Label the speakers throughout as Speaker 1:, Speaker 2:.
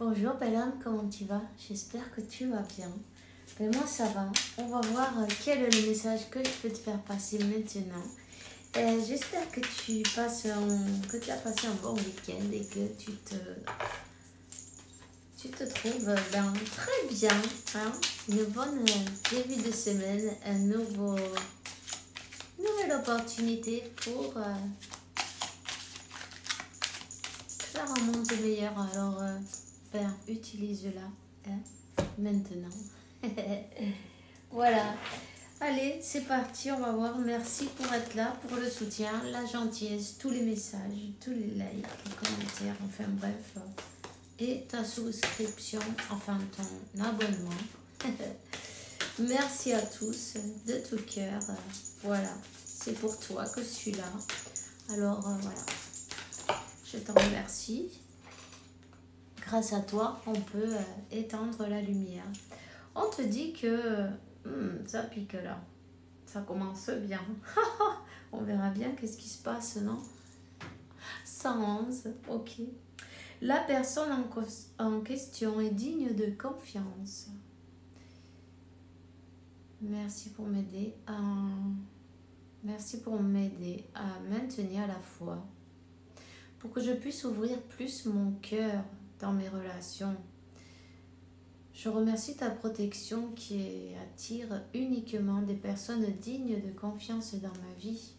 Speaker 1: Bonjour belle âme, comment tu vas? J'espère que tu vas bien. Mais moi ça va. On va voir quel est le message que je peux te faire passer maintenant. J'espère que tu as passé un bon week-end et que tu te trouves très bien. Hein? Une bonne début de semaine, une nouvelle opportunité pour faire un monde meilleur. Alors, utilise-la maintenant. Voilà. Allez, c'est parti, on va voir. Merci pour être là, pour le soutien, la gentillesse, tous les messages, tous les likes, les commentaires, enfin bref. Et ta souscription, enfin ton abonnement. Merci à tous, de tout cœur. Voilà, c'est pour toi que je suis là. Alors voilà, je t'en remercie. Grâce à toi, on peut étendre la lumière. On te dit que ça pique là. Ça commence bien. On verra bien qu'est-ce qui se passe, non? 111, ok. La personne en question est digne de confiance. Merci pour m'aider à maintenir la foi. Pour que je puisse ouvrir plus mon cœur dans mes relations. Je remercie ta protection qui attire uniquement des personnes dignes de confiance dans ma vie.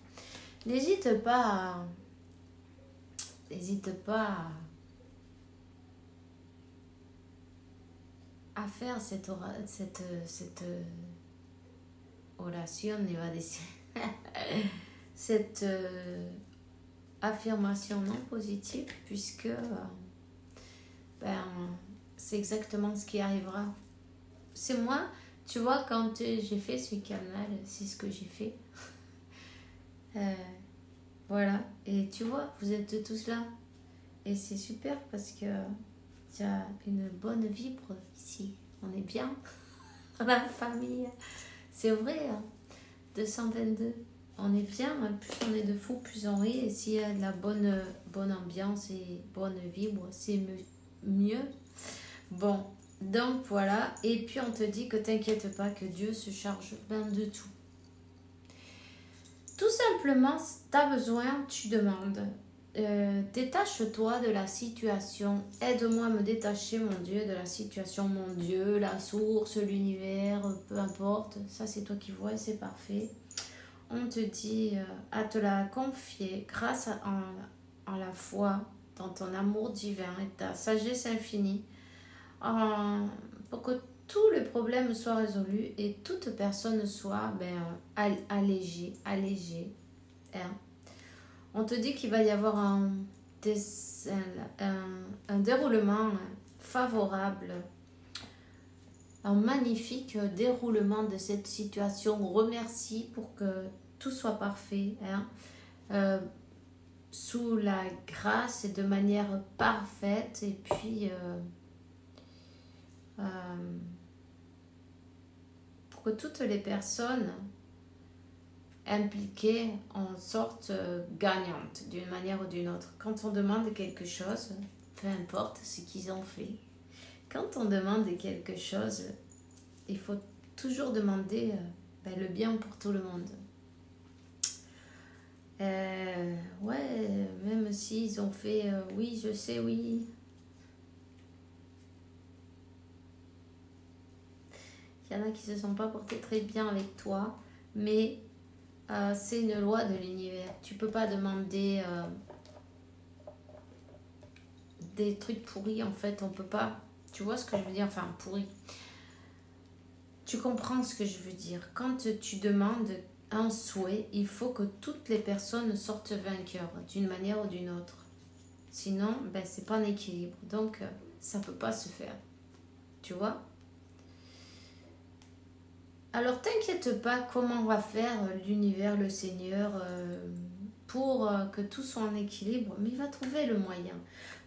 Speaker 1: N'hésite pas à faire cette oración, cette affirmation non positive, puisque c'est exactement ce qui arrivera. C'est moi, tu vois, quand j'ai fait ce canal, c'est ce que j'ai fait. Voilà, et tu vois, vous êtes tous là. Et c'est super parce que il y a une bonne vibre ici. On est bien dans la famille. C'est vrai, hein. 222. On est bien, plus on est de fous, plus on rit. Et s'il y a de la bonne ambiance et bonne vibre, c'est mieux. Bon, donc voilà. Et puis on te dit que t'inquiète pas, que Dieu se charge de tout. Tout simplement, si tu as besoin, tu demandes. Détache-toi de la situation. Aide-moi à me détacher, mon Dieu, de la situation, mon Dieu, la source, l'univers, peu importe. Ça, c'est toi qui vois et c'est parfait. On te dit à te la confier grâce à la foi dans ton amour divin et ta sagesse infinie pour que tous les problèmes soient résolus et toute personne soit allégée. Hein. On te dit qu'il va y avoir un déroulement favorable, un magnifique déroulement de cette situation. Remercie pour que tout soit parfait, hein. Sous la grâce et de manière parfaite, et puis pour que toutes les personnes impliquées en sortent gagnantes d'une manière ou d'une autre. Quand on demande quelque chose, peu importe ce qu'ils ont fait, quand on demande quelque chose, il faut toujours demander le bien pour tout le monde. Ouais, même s'ils ont fait oui, je sais, oui. Il y en a qui ne se sont pas portés très bien avec toi, mais c'est une loi de l'univers. Tu peux pas demander des trucs pourris, en fait, on peut pas. Tu vois ce que je veux dire? Enfin, pourri. Tu comprends ce que je veux dire. Quand tu demandes un souhait, il faut que toutes les personnes sortent vainqueurs d'une manière ou d'une autre. Sinon, c'est pas un équilibre. Donc, ça peut pas se faire. Tu vois? Alors, t'inquiète pas comment va faire l'univers, le Seigneur, pour que tout soit en équilibre, mais il va trouver le moyen.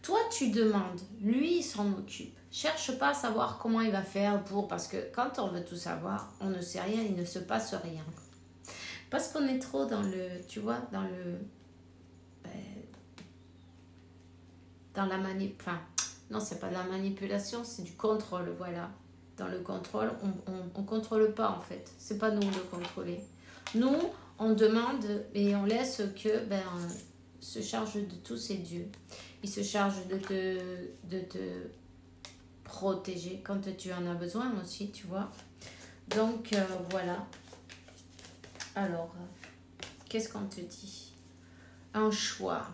Speaker 1: Toi, tu demandes, lui, il s'en occupe. Cherche pas à savoir comment il va faire parce que quand on veut tout savoir, on ne sait rien, il ne se passe rien. Parce qu'on est trop dans dans la manip, enfin, Non, c'est pas de la manipulation, c'est du contrôle, voilà. Dans le contrôle, on contrôle pas en fait. C'est pas nous de contrôler. Nous, on demande et on laisse que se charge de tous ces dieux. Il se charge de te protéger quand tu en as besoin aussi, tu vois. Donc voilà. Alors, qu'est-ce qu'on te dit? Un choix.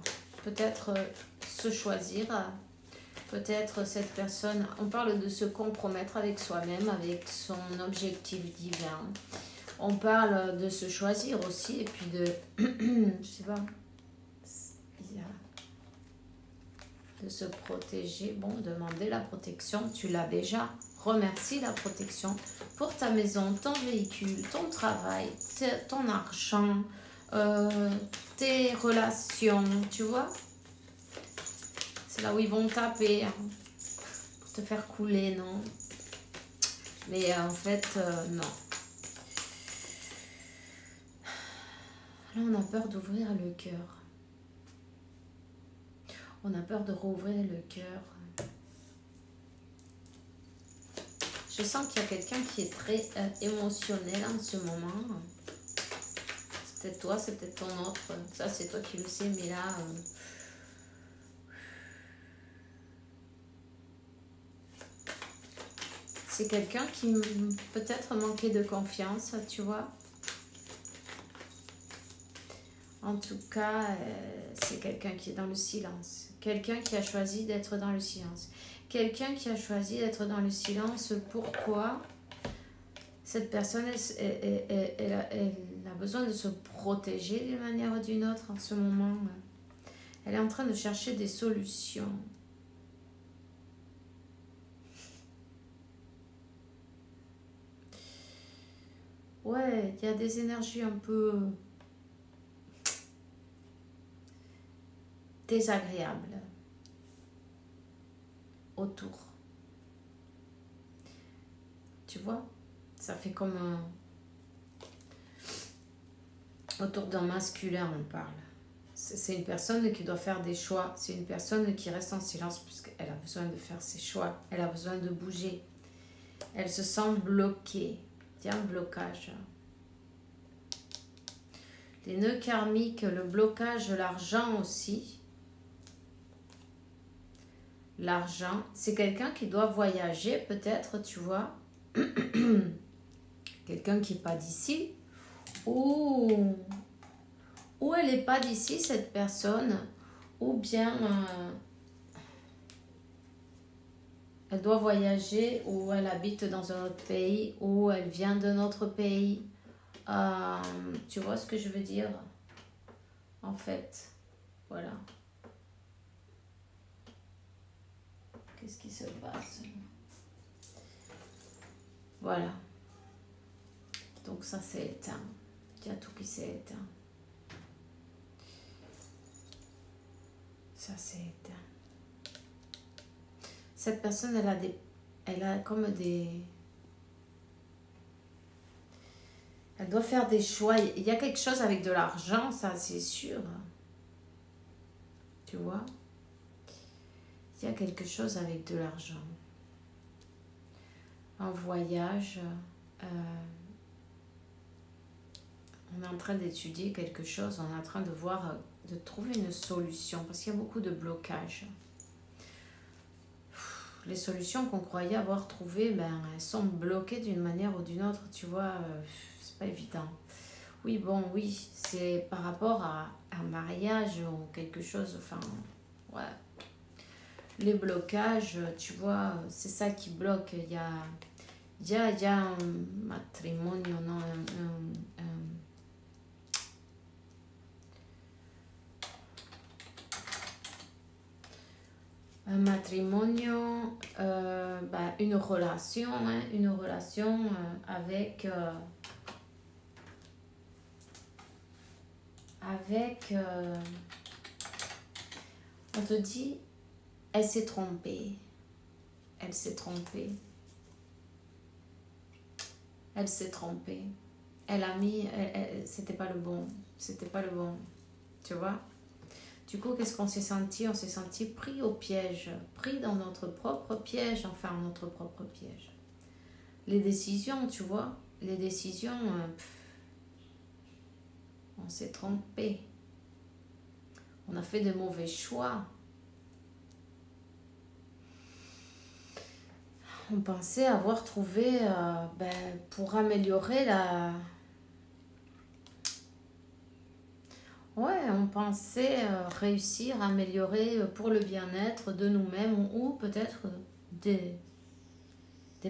Speaker 1: Peut-être se choisir. Peut-être cette personne, on parle de se compromettre avec soi-même, avec son objectif divin. On parle de se choisir aussi et puis de, je sais pas, de se protéger. Bon, demander la protection, tu l'as déjà. Remercie la protection pour ta maison, ton véhicule, ton travail, ton argent, tes relations, tu vois. C'est là où ils vont taper hein, pour te faire couler, non? Mais en fait, non. Là, on a peur d'ouvrir le cœur. On a peur de rouvrir le cœur. Je sens qu'il y a quelqu'un qui est très émotionnel en ce moment. C'est peut-être toi, c'est peut-être ton autre. Ça, c'est toi qui le sais, mais là... c'est quelqu'un qui peut-être manquait de confiance, tu vois. En tout cas, c'est quelqu'un qui est dans le silence. Quelqu'un qui a choisi d'être dans le silence. Quelqu'un qui a choisi d'être dans le silence. Pourquoi? Cette personne, elle a besoin de se protéger d'une manière ou d'une autre en ce moment. Elle est en train de chercher des solutions. Ouais, il y a des énergies un peu désagréables autour. Tu vois? Ça fait comme un... Autour d'un masculin, on parle. C'est une personne qui doit faire des choix. C'est une personne qui reste en silence puisqu'elle a besoin de faire ses choix. Elle a besoin de bouger. Elle se sent bloquée. Il y a un blocage. Les nœuds karmiques, le blocage, l'argent aussi. L'argent, c'est quelqu'un qui doit voyager peut-être, tu vois. Quelqu'un qui n'est pas d'ici. Ou elle n'est pas d'ici, cette personne. Ou bien elle doit voyager ou elle habite dans un autre pays ou elle vient d'un autre pays. Tu vois ce que je veux dire? En fait, voilà. Qu'est-ce qui se passe? Voilà. Donc ça s'est éteint. Il y a tout qui s'est éteint. Ça s'est éteint. Cette personne, elle a comme des... Elle doit faire des choix. Il y a quelque chose avec de l'argent, ça c'est sûr. Tu vois? Il y a quelque chose avec de l'argent. Un voyage. On est en train d'étudier quelque chose. On est en train de voir, de trouver une solution. Parce qu'il y a beaucoup de blocages. Les solutions qu'on croyait avoir trouvées, elles sont bloquées d'une manière ou d'une autre. Tu vois, c'est pas évident. Oui, bon, oui, c'est par rapport à un mariage ou quelque chose. Enfin, ouais. Les blocages, tu vois, c'est ça qui bloque. Il y a un matrimonio, non, un matrimonio, une relation, hein, avec on te dit, elle s'est trompée. Elle s'est trompée. Elle s'est trompée. Elle a mis... c'était pas le bon. C'était pas le bon. Tu vois? Du coup, qu'est-ce qu'on s'est senti? On s'est senti pris au piège, pris dans notre propre piège, enfin notre propre piège. Les décisions, tu vois, les décisions, on s'est trompé. On a fait de mauvais choix. On pensait avoir trouvé, pour améliorer la... Ouais, on pensait réussir à améliorer pour le bien-être de nous-mêmes ou peut-être des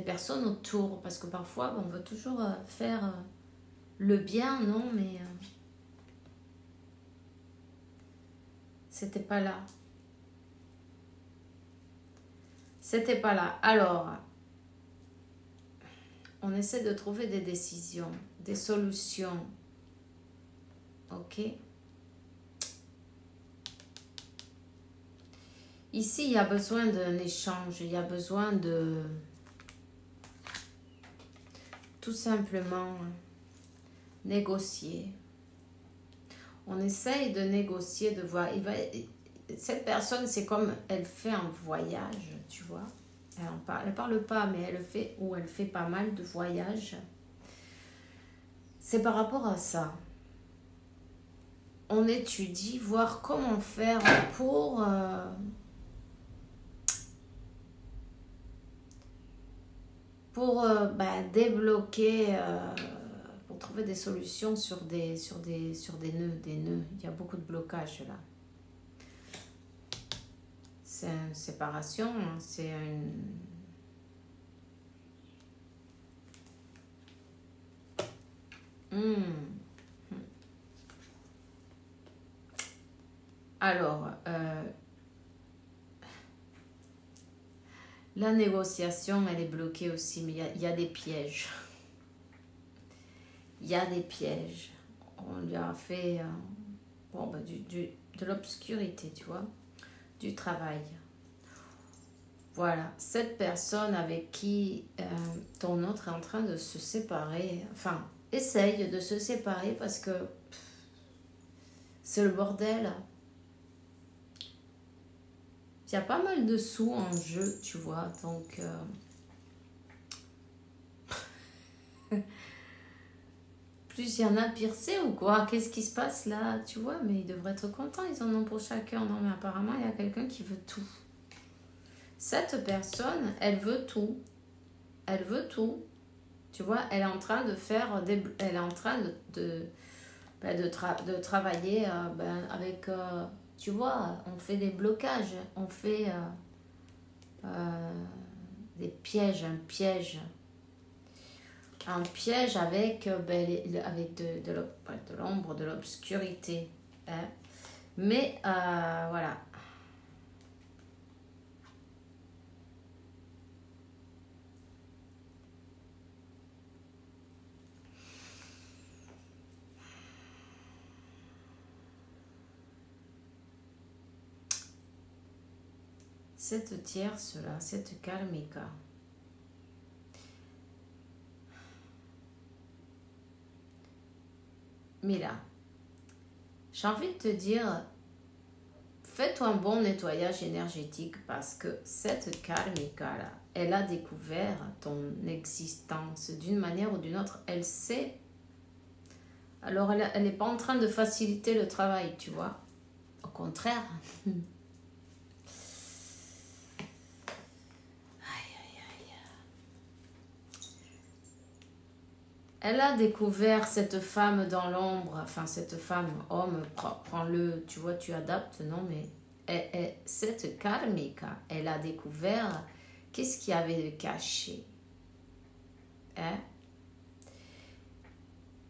Speaker 1: personnes autour. Parce que parfois, on veut toujours faire le bien, non, mais c'était pas là. C'était pas là. Alors, on essaie de trouver des décisions, des solutions. Ok? Ici, il y a besoin d'un échange, il y a besoin de tout simplement négocier. On essaye de négocier, de voir. Cette personne, c'est comme elle fait un voyage, tu vois. Elle parle pas, mais elle fait pas mal de voyages. C'est par rapport à ça. On étudie, voir comment faire pour débloquer, pour trouver des solutions sur des nœuds. Il y a beaucoup de blocages là. C'est une séparation, hein, c'est une... Alors, la négociation, elle est bloquée aussi, mais il y a des pièges. Il y a des pièges. On lui a fait de l'obscurité, tu vois, du travail. Voilà, cette personne avec qui ton autre est en train de se séparer, enfin, essaye de se séparer parce que c'est le bordel. Il y a pas mal de sous en jeu, tu vois, donc... plus il y en a, pire c'est ou quoi? Qu'est-ce qui se passe là? Tu vois, mais ils devraient être contents, ils en ont pour chacun. Non, mais apparemment, il y a quelqu'un qui veut tout. Cette personne, elle veut tout. Elle veut tout. Tu vois, elle est en train de faire... Elle est en train de travailler avec... tu vois, on fait des blocages. On fait des pièges, un piège. Un piège avec de l'ombre, de l'obscurité. Hein. Mais voilà. Cette tierce-là, cette karmika. Mais là, j'ai envie de te dire, fais-toi un bon nettoyage énergétique parce que cette karmika-là, elle a découvert ton existence d'une manière ou d'une autre. Elle sait. Alors, elle n'est pas en train de faciliter le travail, tu vois. Au contraire. Elle a découvert cette femme dans l'ombre, enfin cette femme, homme, prends-le, tu vois, tu adaptes, non, mais cette karmika, elle a découvert qu'est-ce qu'il y avait de caché. Hein?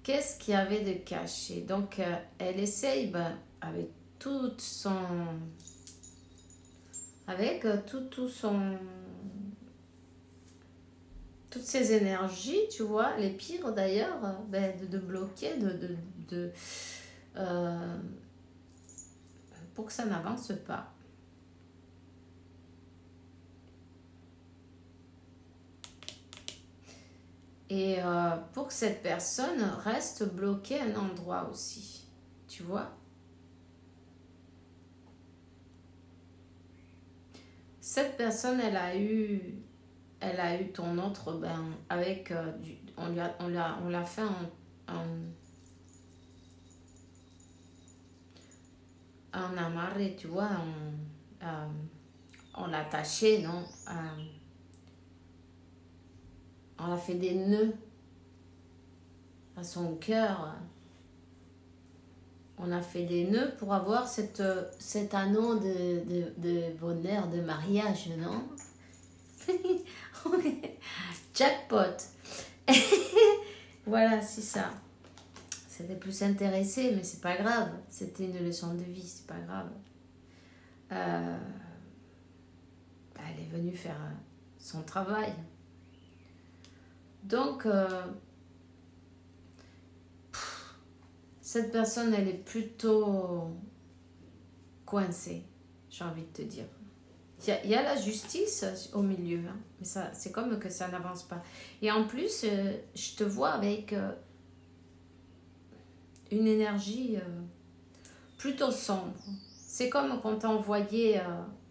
Speaker 1: Qu'est-ce qu'il y avait de caché? Donc, elle essaye, avec tout son... Avec tout son... toutes ces énergies, tu vois, les pires d'ailleurs, de bloquer, pour que ça n'avance pas. Et pour que cette personne reste bloquée à un endroit aussi, tu vois. Cette personne, elle a eu ton autre, ben, avec, on l'a fait en amarré, tu vois, on l'a attaché, non? On a fait des nœuds à son cœur. On a fait des nœuds pour avoir cet anneau de bonheur, de mariage, non? Jackpot. Voilà, c'est ça. C'était plus intéressé, mais c'est pas grave. C'était une leçon de vie, c'est pas grave. Elle est venue faire son travail. Donc, cette personne, elle est plutôt coincée, j'ai envie de te dire. Il y a la justice au milieu, hein, mais ça, c'est comme que ça n'avance pas. Et en plus, je te vois avec une énergie plutôt sombre. C'est comme quand t'as envoyé,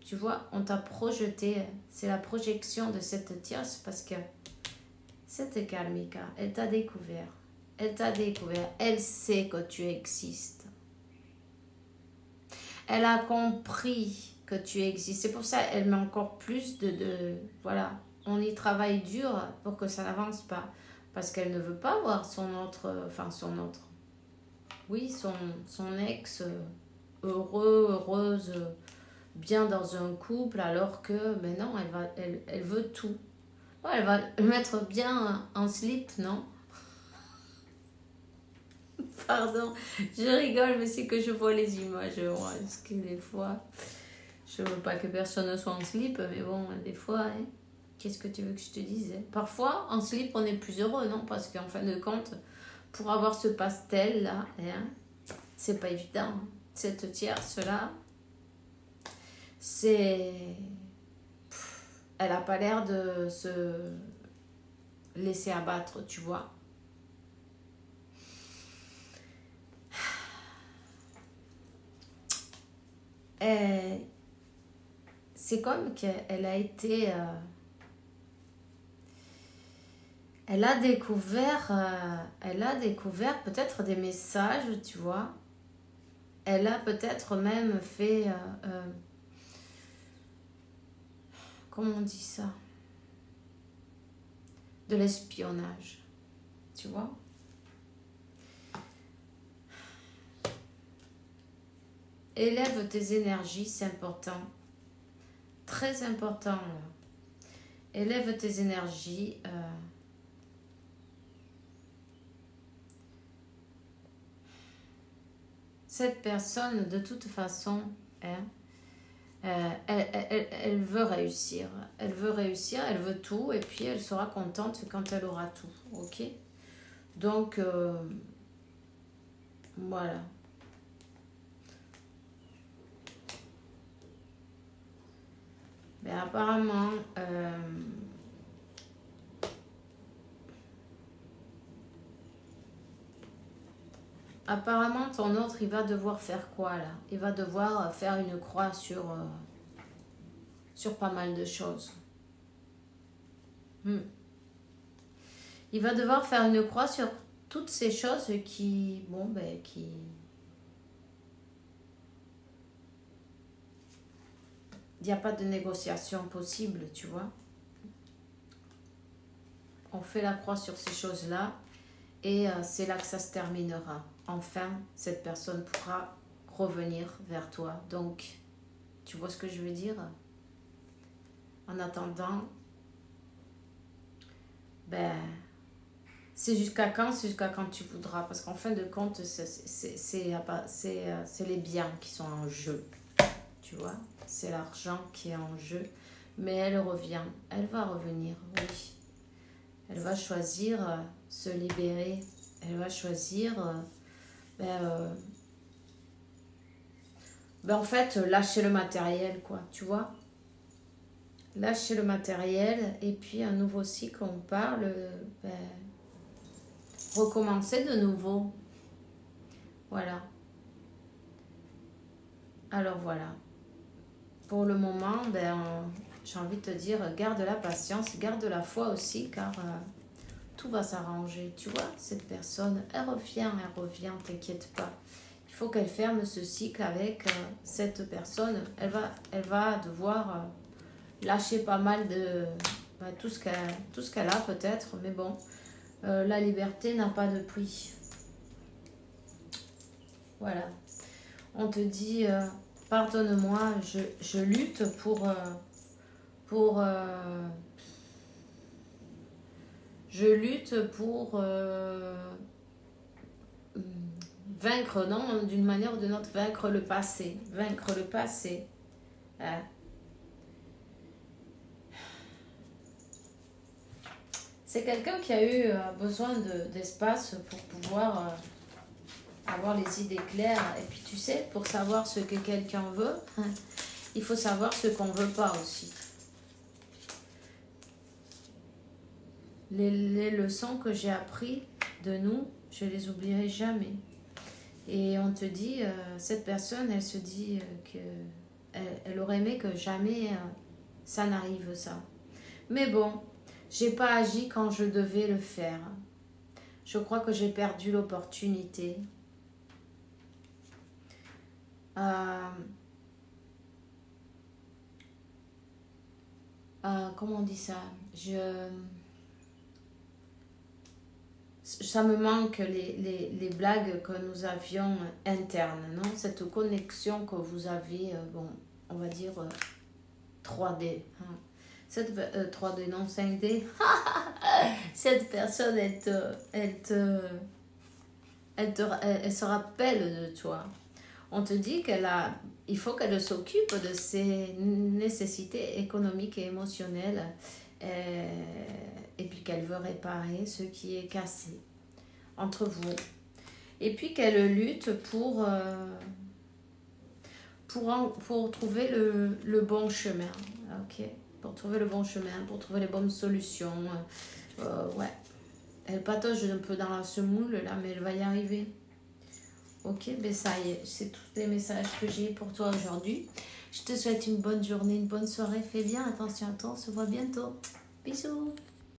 Speaker 1: tu vois, on t'a projeté. C'est la projection de cette tierce parce que cette karmika, elle t'a découvert. Elle t'a découvert. Elle sait que tu existes. Elle a compris que tu existes. C'est pour ça qu'elle met encore plus voilà, on y travaille dur pour que ça n'avance pas. Parce qu'elle ne veut pas voir oui, son ex heureuse, bien dans un couple, alors que, mais non, elle veut tout. Ouais, elle va le mettre bien en slip, non? Pardon, je rigole, mais c'est que je vois les images, moi, parce que des fois, je veux pas que personne ne soit en slip, mais bon, des fois, hein, qu'est-ce que tu veux que je te dise, hein? Parfois, en slip, on est plus heureux, non? Parce qu'en fin de compte, pour avoir ce pastel-là, hein, c'est pas évident. Hein. Cette tierce-là, elle a pas l'air de se laisser abattre, tu vois. C'est comme qu'elle a été... elle a découvert peut-être des messages, tu vois. Elle a peut-être même fait... comment on dit ça? De l'espionnage, tu vois. Élève tes énergies, c'est important. Très important, là. Élève tes énergies. Cette personne, de toute façon, hein, elle veut réussir. Elle veut réussir, elle veut tout, et puis elle sera contente quand elle aura tout. Ok? Donc, voilà. Mais apparemment, ton autre, il va devoir faire quoi là? Il va devoir faire une croix sur pas mal de choses. Il va devoir faire une croix sur toutes ces choses qui, bon, ben, qui... Il n'y a pas de négociation possible, tu vois. On fait la croix sur ces choses-là et c'est là que ça se terminera. Enfin, cette personne pourra revenir vers toi. Donc, tu vois ce que je veux dire? En attendant, ben, c'est jusqu'à quand? C'est jusqu'à quand tu voudras. Parce qu'en fin de compte, c'est les biens qui sont en jeu. Tu vois? C'est l'argent qui est en jeu. Mais elle revient. Elle va revenir, oui. Elle va choisir se libérer. Elle va choisir... en fait, lâcher le matériel, quoi. Tu vois? Lâcher le matériel. Et puis, un nouveau cycle, on parle... recommencer de nouveau. Voilà. Alors, voilà. Pour le moment, j'ai envie de te dire, garde la patience, garde la foi aussi, car tout va s'arranger. Tu vois, cette personne, elle revient, t'inquiète pas. Il faut qu'elle ferme ce cycle avec cette personne. Elle va devoir lâcher pas mal de tout ce qu'elle a peut-être, mais bon, la liberté n'a pas de prix. Voilà. On te dit, pardonne-moi, je lutte je lutte pour vaincre, non, d'une manière ou d'une autre, vaincre le passé. Vaincre le passé. Hein? C'est quelqu'un qui a eu besoin d'espace pour pouvoir avoir les idées claires. Et puis tu sais, pour savoir ce que quelqu'un veut, il faut savoir ce qu'on ne veut pas aussi. Les leçons que j'ai apprises de nous, je les oublierai jamais. Et on te dit, cette personne, elle se dit qu'elle aurait aimé que jamais ça n'arrive ça. Mais bon, j'ai pas agi quand je devais le faire. Je crois que j'ai perdu l'opportunité. Comment on dit ça? Ça me manque les blagues que nous avions internes, non? Cette connexion que vous avez, bon, on va dire 3D. Hein. 3D, non 5D. Cette personne, elle se rappelle de toi. On te dit il faut qu'elle s'occupe de ses nécessités économiques et émotionnelles. Et puis qu'elle veut réparer ce qui est cassé entre vous. Et puis qu'elle lutte pour trouver le bon chemin. Ok, pour trouver le bon chemin, pour trouver les bonnes solutions. Ouais. Elle patauge un peu dans la semoule là, mais elle va y arriver. Ok, ben ça y est, c'est tous les messages que j'ai pour toi aujourd'hui. Je te souhaite une bonne journée, une bonne soirée. Fais bien attention à toi, on se voit bientôt. Bisous.